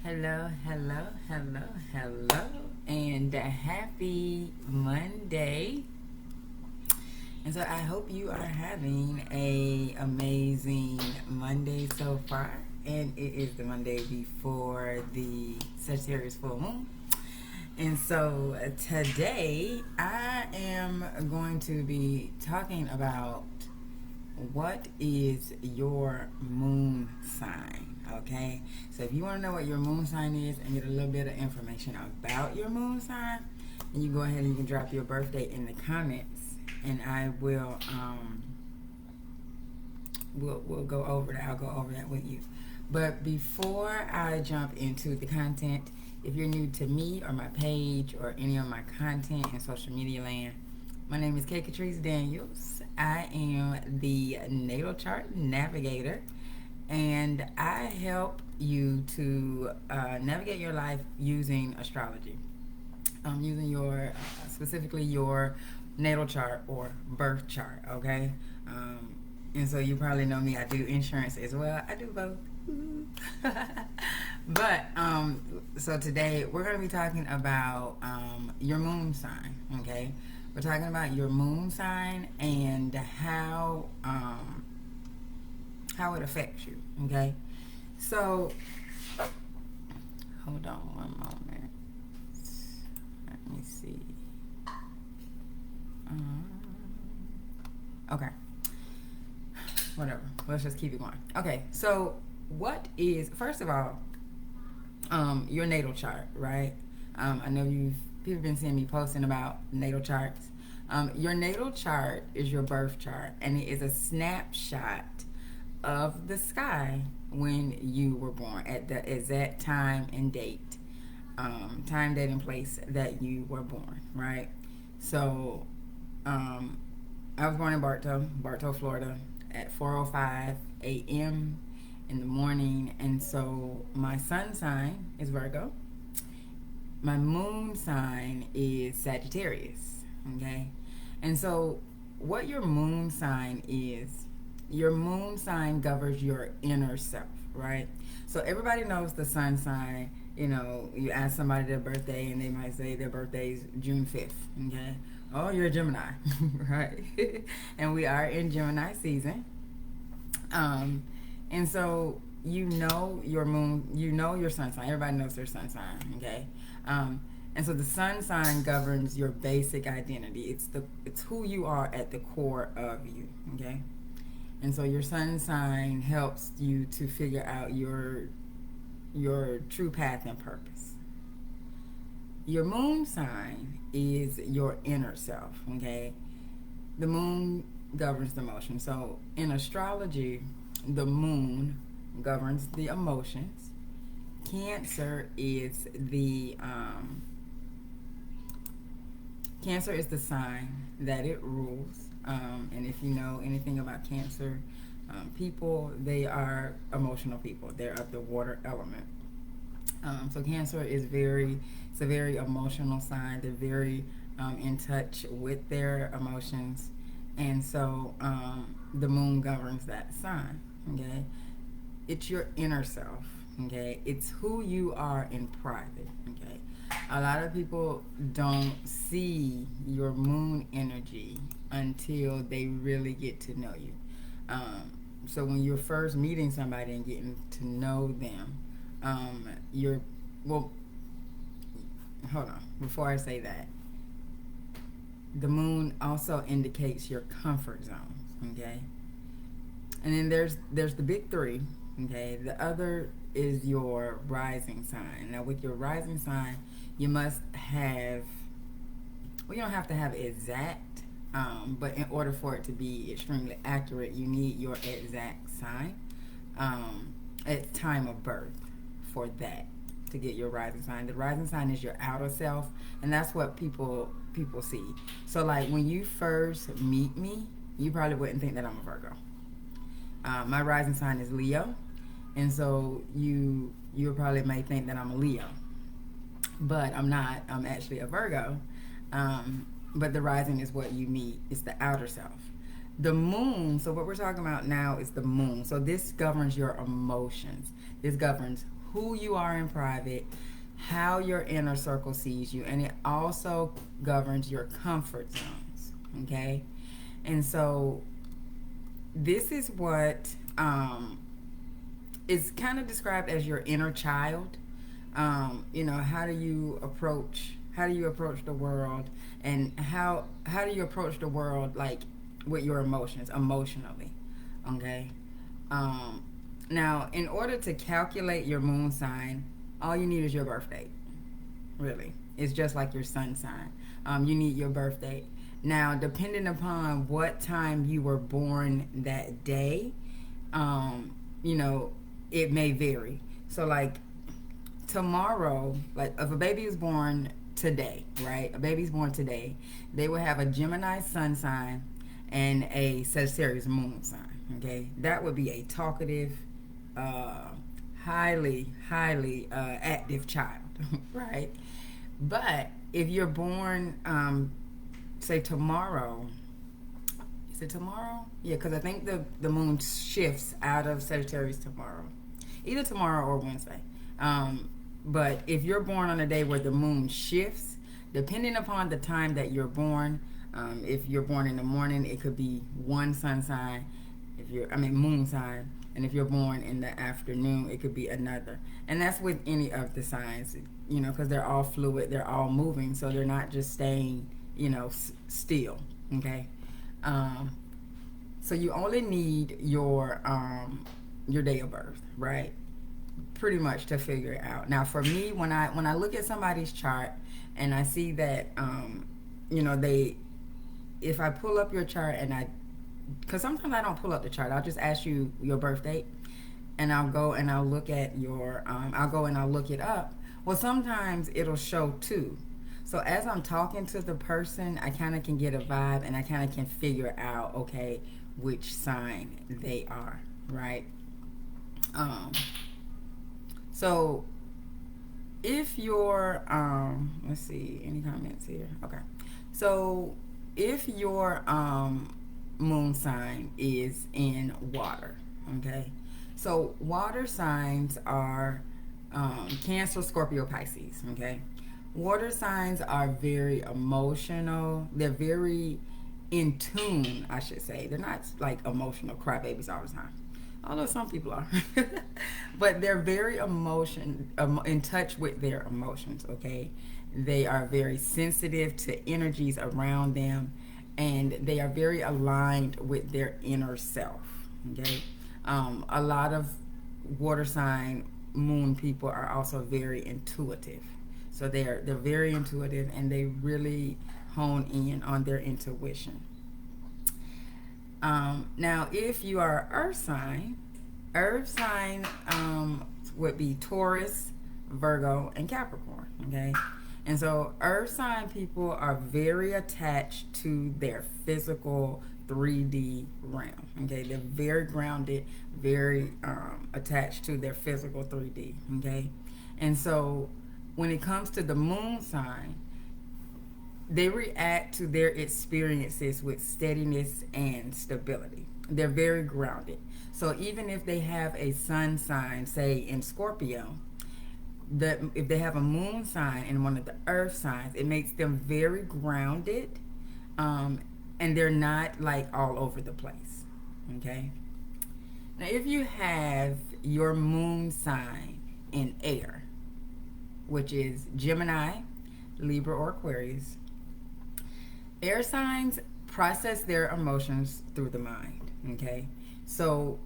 Hello, hello, hello, hello, and happy Monday. And so I hope you are having a amazing Monday so far. And it is the Monday before the Sagittarius full moon. And so today I am going to be talking about what is your moon sign. Okay, so if you want to know what your moon sign is and get a little bit of information about your moon sign, then you go ahead and you can drop your birthday in the comments, and I will we'll go over that. I'll go over that with you. But before I jump into the content, if you're new to me or my page or any of my content in social media land, my name is Catrice Daniels. I am the Natal Chart Navigator, and I help you to navigate your life using astrology, using your specifically your natal chart or birth chart. Okay, and so you probably know me. I do insurance as well. I do both. But so today we're going to be talking about your moon sign. Okay, we're talking about your moon sign and how it affects you. Okay, so hold on one moment. Let me see. Okay, whatever. Let's just keep it going. Okay, so what is, first of all, your natal chart, right? I know people been seeing me posting about natal charts. Your natal chart is your birth chart, and it is a snapshot of the sky when you were born at the exact time and date, and place that you were born, right? So, I was born in Bartow, Florida, at 4:05 a.m. in the morning, and so my sun sign is Virgo. My moon sign is Sagittarius. Okay, and so what your moon sign is, your moon sign governs your inner self, right? So everybody knows the sun sign. You know, you ask somebody their birthday and they might say their birthday is June 5th. Okay, oh, you're a Gemini, right? And we are in Gemini season. And so you know your moon, you know your sun sign. Everybody knows their sun sign, okay? And so the sun sign governs your basic identity. It's who you are at the core of you, okay? And so your sun sign helps you to figure out your true path and purpose. Your moon sign is your inner self, okay? The moon governs the emotion. So in astrology, the moon governs the emotions. Cancer is the sign that it rules. And if you know anything about Cancer people, they are emotional people. They're of the water element. So Cancer is it's a very emotional sign. They're very in touch with their emotions, and so the moon governs that sign. Okay, it's your inner self. Okay, it's who you are in private. Okay, a lot of people don't see your moon energy until they really get to know you. So when you're first meeting somebody and getting to know them, hold on, before I say that, the moon also indicates your comfort zones, okay? And then there's the big three, okay? The other is your rising sign. Now with your rising sign, you must have, you don't have to have exact, but in order for it to be extremely accurate, you need your exact sign at time of birth for that to get your rising sign. The rising sign is your outer self, and that's what people see. So like when you first meet me, you probably wouldn't think that I'm a Virgo. My rising sign is Leo, and so you probably may think that I'm a Leo, but I'm not. I'm actually a Virgo. But the rising is what you meet. It's the outer self. The moon, so what we're talking about now is the moon. So this governs your emotions. This governs who you are in private, how your inner circle sees you, and it also governs your comfort zones. Okay? And so this is what is kind of described as your inner child. You know, how do you approach the world, and how do you approach the world, like, with your emotions emotionally. Okay. Now, in order to calculate your moon sign, all you need is your birth date. Really, it's just like your sun sign. You need your birth date. Now, depending upon what time you were born that day, you know, it may vary. So, like, tomorrow, like, if a baby is born today, right? A baby's born today, they will have a Gemini sun sign and a Sagittarius moon sign. Okay, that would be a talkative, highly active child, right? But if you're born, say tomorrow, is it tomorrow? Yeah, because I think the moon shifts out of Sagittarius tomorrow, either tomorrow or Wednesday. But if you're born on a day where the moon shifts, depending upon the time that you're born, if you're born in the morning, it could be one sun sign. Moon sign. And if you're born in the afternoon, it could be another. And that's with any of the signs, you know, because they're all fluid, they're all moving, so they're not just staying, you know, still. Okay. So you only need your day of birth, right? Pretty much, to figure it out. Now, for me, when I look at somebody's chart and I see that, you know, if I pull up your chart and because sometimes I don't pull up the chart, I'll just ask you your birth date, and I'll go and I'll look at your, I'll look it up. Well, sometimes it'll show too. So as I'm talking to the person, I kind of can get a vibe, and I kind of can figure out, okay, which sign they are, right? So if your, let's see, any comments here? Okay. So if your moon sign is in water, okay? So water signs are Cancer, Scorpio, Pisces, okay? Water signs are very emotional. They're very in tune, I should say. They're not like emotional crybabies all the time, although some people are. But they're very in touch with their emotions, okay? They are very sensitive to energies around them, and they are very aligned with their inner self, okay? A lot of water sign moon people are also very intuitive. So they're very intuitive, and they really hone in on their intuition. Now, if you are earth sign would be Taurus, Virgo, and Capricorn, okay? And so earth sign people are very attached to their physical 3D realm, okay? They're very grounded, very attached to their physical 3D, okay? And so when it comes to the moon sign, they react to their experiences with steadiness and stability. They're very grounded. So even if they have a sun sign, say in Scorpio, if they have a moon sign in one of the earth signs, it makes them very grounded, and they're not like all over the place, okay? Now, if you have your moon sign in air, which is Gemini, Libra, or Aquarius, air signs process their emotions through the mind, okay? So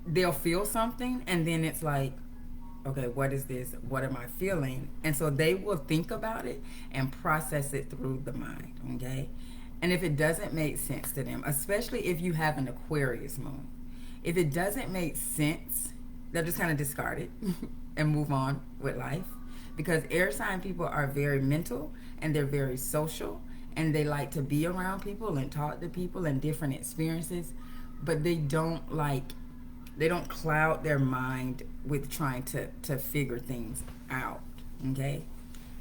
they'll feel something, and then it's like, okay, what is this? What am I feeling? And so they will think about it and process it through the mind, okay? And if it doesn't make sense to them, especially if you have an Aquarius moon, if it doesn't make sense, they'll just kind of discard it and move on with life. Because air sign people are very mental, and they're very social, and they like to be around people and talk to people and different experiences, but they don't cloud their mind with trying to figure things out, okay?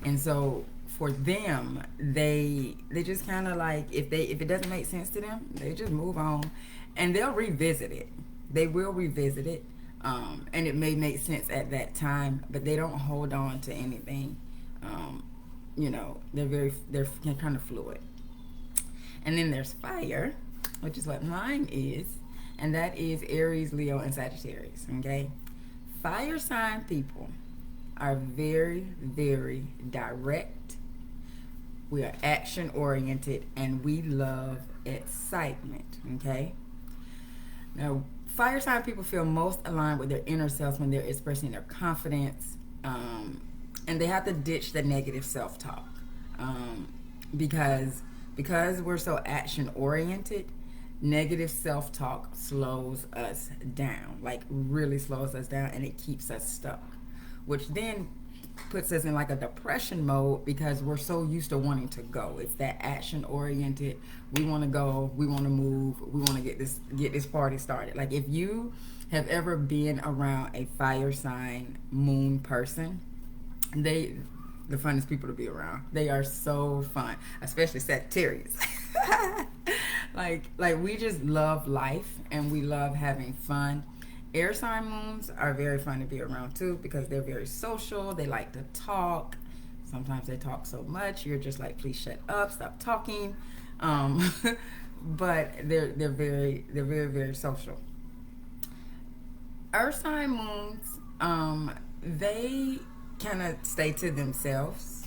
And so for them, they just kind of like, if it doesn't make sense to them, they just move on, and they'll revisit it. They will revisit it, And it may make sense at that time, but they don't hold on to anything. You know, they're kind of fluid. And then there's fire, which is what mine is, and that is Aries, Leo, and Sagittarius. Okay, fire sign people are very, very direct. We are action oriented, and we love excitement. Okay, now fire sign people feel most aligned with their inner selves when they're expressing their confidence, and they have to ditch the negative self-talk, because we're so action oriented. Negative self-talk slows us down, like really slows us down, and it keeps us stuck, which then puts us in like a depression mode because we're so used to wanting to go. It's that action oriented. We want to go, we want to move, we want to get this party started. Like if you have ever been around a fire sign moon person, the funnest people to be around. They are so fun, especially Sagittarius. like we just love life and we love having fun. Air sign moons are very fun to be around too because they're very social. They like to talk. Sometimes they talk so much you're just like, please shut up, stop talking. But they're very, very social. Earth sign moons, they kind of stay to themselves.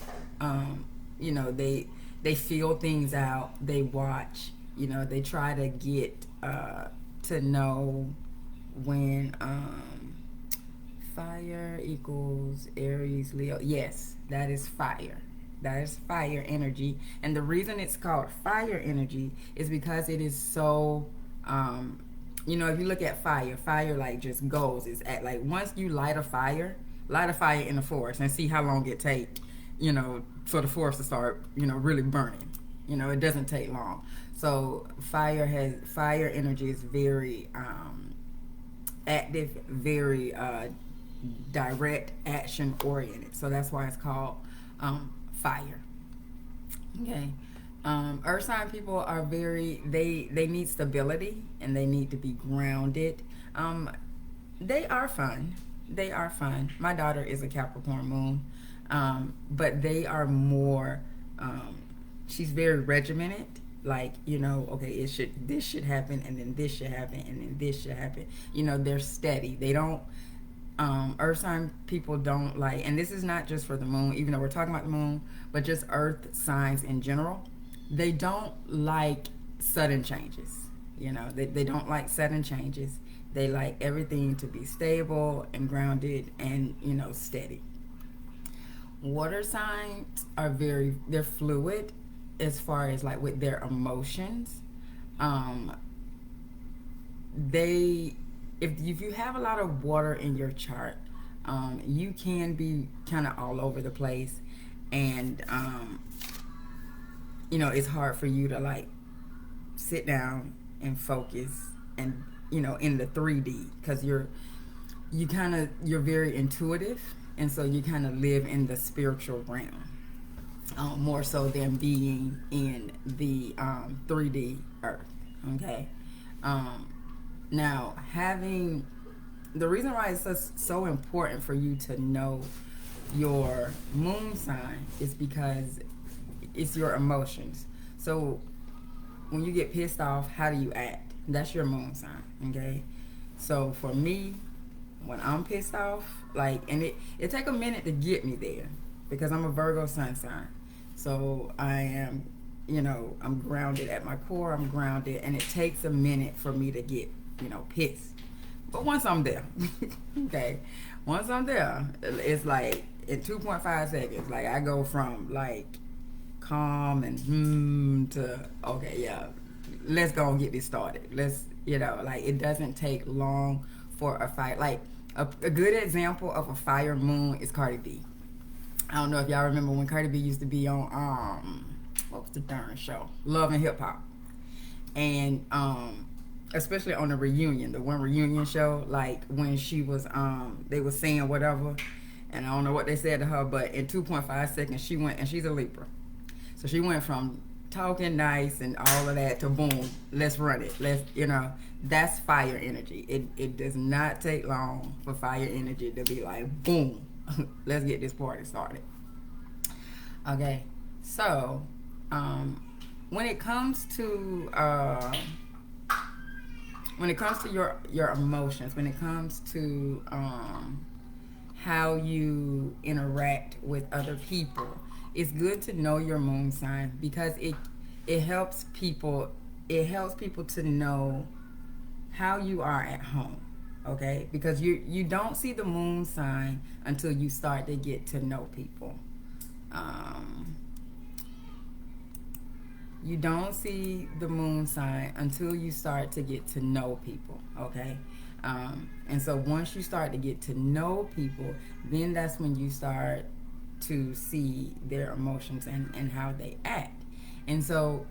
You know, they feel things out. They watch. You know, they try to get to know when fire equals Aries, Leo. Yes, that is fire. That is fire energy. And the reason it's called fire energy is because it is so, you know, if you look at fire like just goes. It's at like once you light a fire in the forest and see how long it takes, you know, for the forest to start, you know, really burning. You know, it doesn't take long. So fire energy is very active, very direct, action oriented. So that's why it's called fire. Okay. Earth sign people are very, they need stability and they need to be grounded. They are fun. My daughter is a Capricorn Moon, but they are more, she's very regimented. Like, you know, okay, this should happen, and then this should happen, and then this should happen. You know, they're steady. They don't, earth sign people don't like, and this is not just for the moon, even though we're talking about the moon, but just earth signs in general. They don't like sudden changes. You know, they don't like sudden changes. They like everything to be stable and grounded and, you know, steady. Water signs are they're fluid as far as like with their emotions. If you have a lot of water in your chart, you can be kind of all over the place, and you know, it's hard for you to like sit down and focus and, you know, in the 3D, because you're very intuitive, and so you kind of live in the spiritual realm, more so than being in the 3D earth. Okay. Now, the reason why it's so important for you to know your moon sign is because it's your emotions. So when you get pissed off, how do you act? That's your moon sign. Okay. So for me, when I'm pissed off, like, and it take a minute to get me there because I'm a Virgo sun sign. So I am, you know, I'm grounded at my core. I'm grounded, and it takes a minute for me to get, you know, pissed. But once I'm there, okay, once I'm there, it's like in 2.5 seconds, like I go from like calm and to, okay, yeah, let's go and get this started. Let's, you know, like it doesn't take long for a fight. Like a good example of a fire moon is Cardi B. I don't know if y'all remember when Cardi B used to be on what was the darn show? Love and Hip Hop. And especially on the one reunion show, like when she was they was saying whatever, and I don't know what they said to her, but in 2.5 seconds she went, and she's a Libra. So she went from talking nice and all of that to boom, let's run it. Let's, that's fire energy. It does not take long for fire energy to be like, boom, let's get this party started. Okay, so when it comes to your emotions, when it comes to how you interact with other people, it's good to know your moon sign, because it helps people to know how you are at home. Okay, because you don't see the moon sign until you start to get to know people. You don't see the moon sign until you start to get to know people. Okay, and so once you start to get to know people, then that's when you start to see their emotions and how they act. And so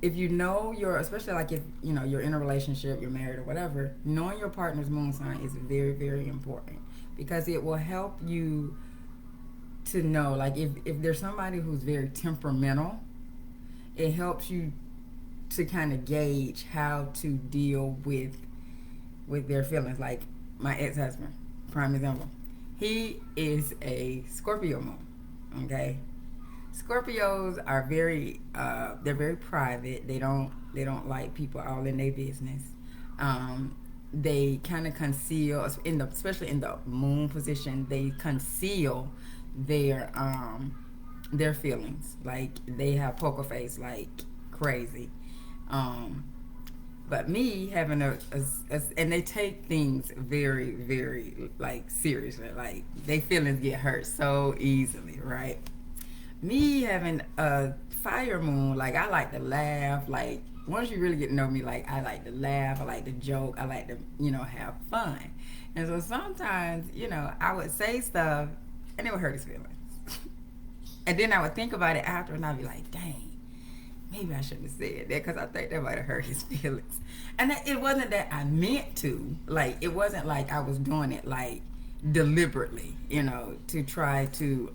if you know especially like if you're in a relationship, you're married or whatever, knowing your partner's moon sign is very, very important, because it will help you to know, like if there's somebody who's very temperamental, it helps you to kind of gauge how to deal with their feelings. Like my ex-husband, prime example, he is a Scorpio moon. Okay, Scorpios are very they're very private. They don't like people all in their business. They kind of conceal, especially in the moon position, they conceal their feelings. Like they have poker face like crazy. But me having and they take things very, very like seriously. Like they feelings get hurt so easily, right? Me having a fire moon, like I like to laugh. Like once you really get to know me, like I like to laugh, I like to joke, I like to have fun. And so sometimes I would say stuff and it would hurt his feelings. And then I would think about it after, and I'd be like, dang, maybe I shouldn't have said that, because I think that might have hurt his feelings. And it wasn't that I meant to. Like, it wasn't like I was doing it, like, deliberately, to try to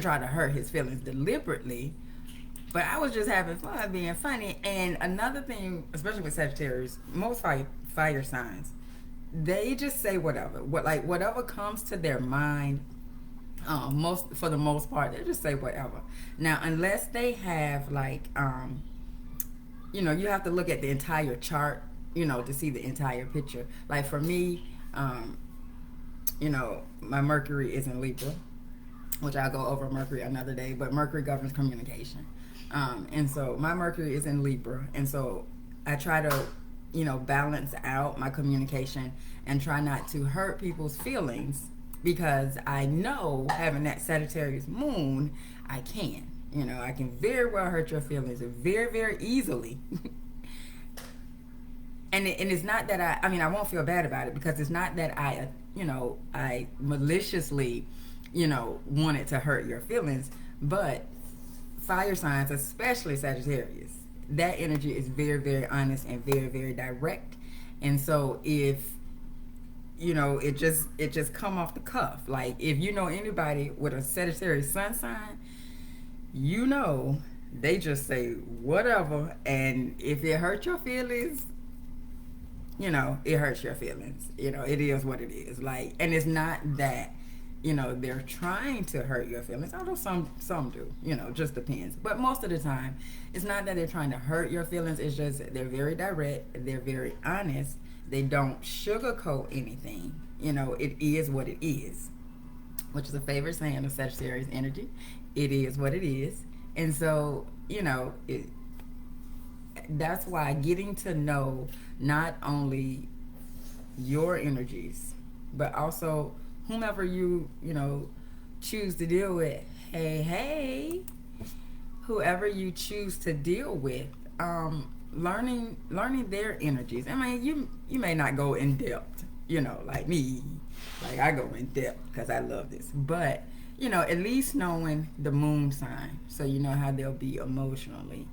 hurt his feelings deliberately. But I was just having fun, being funny. And another thing, especially with Sagittarius, most fire signs, they just say whatever. Whatever comes to their mind, for the most part, they just say whatever. Now, unless they have like you have to look at the entire chart, to see the entire picture. Like for me, my Mercury is in Libra, which I'll go over Mercury another day, but Mercury governs communication. And so my Mercury is in Libra, and so I try to balance out my communication and try not to hurt people's feelings, because I know having that Sagittarius moon, I can. I can very well hurt your feelings very, very easily. and it's not that I won't feel bad about it, because it's not that I maliciously, wanted to hurt your feelings. But fire signs, especially Sagittarius, that energy is very, very honest and very, very direct. And so if it just come off the cuff. Like if anybody with a Sagittarius sun sign, they just say whatever, and if it hurts your feelings, it hurts your feelings. It is what it is. Like, and it's not that they're trying to hurt your feelings, although some do. Just depends. But most of the time, it's not that they're trying to hurt your feelings. It's just they're very direct. They're very honest. They don't sugarcoat anything. It is what it is, which is a favorite saying of Sagittarius energy. It is what it is. And so, that's why getting to know not only your energies, but also whomever you choose to deal with. Hey, whoever you choose to deal with, learning their energies. I mean, you may not go in depth, like me. Like I go in depth because I love this. But, at least knowing the moon sign, so you know how they'll be emotionally.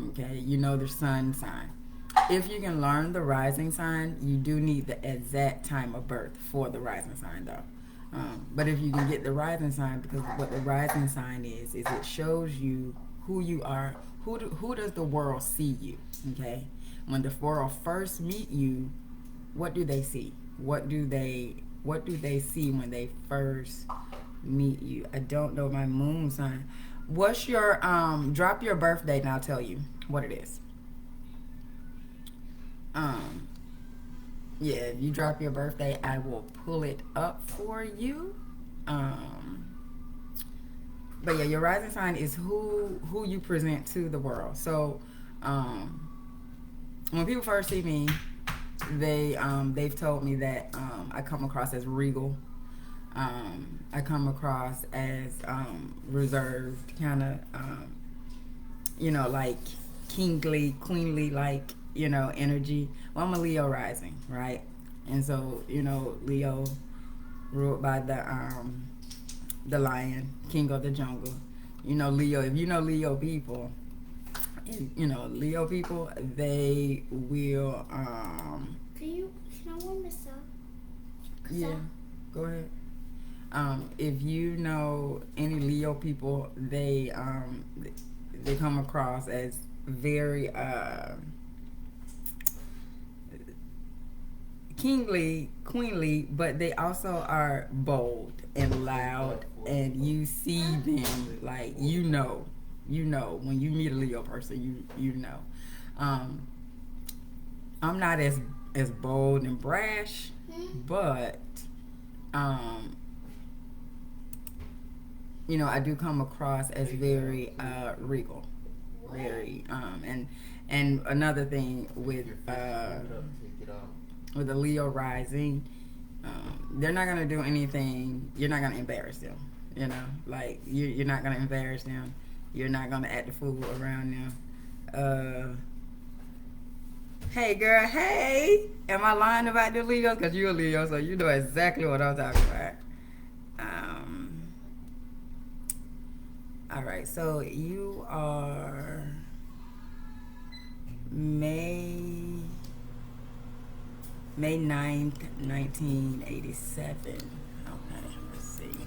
Okay, the sun sign. If you can learn the rising sign, you do need the exact time of birth for the rising sign, though. But if you can get the rising sign, because what the rising sign is it shows you who you are. Who does the world see you? Okay, when the world first meet you, what do they see? What do they see when they first meet you? I don't know my moon sign. What's your drop your birthday and I'll tell you what it is. Yeah, if you drop your birthday, I will pull it up for you. But yeah, your rising sign is who you present to the world. So when people first see me, they've told me that I come across as regal. I come across as reserved, kind of like kingly, queenly, like energy. Well, I'm a Leo rising, right? And so Leo ruled by the lion, king of the jungle. Leo. If you know Leo people, Leo people, they will. Can I warm this up? Yeah, go ahead. If you know any Leo people, they come across as very kingly, queenly, but they also are bold and loud, and you see them like when you meet a Leo person, you know. I'm not as bold and brash, but I do come across as very regal, very and another thing with a Leo rising, they're not gonna do anything. You're not gonna embarrass them. Like you're not gonna embarrass them. You're not gonna act a fool around them. Hey girl, hey, am I lying about the Leo? Because you're a Leo, so you know exactly what I'm talking about. All right, so you are May 9th, 1987. Okay, let's see.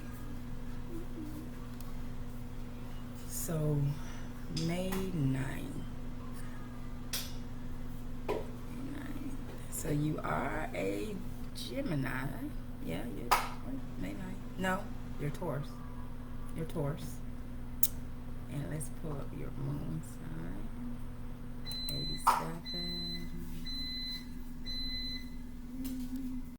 So, May 9th. So you are a Gemini. Yeah, you're May 9th. No, you're Taurus. You're Taurus. And let's pull up your moon sign. 87.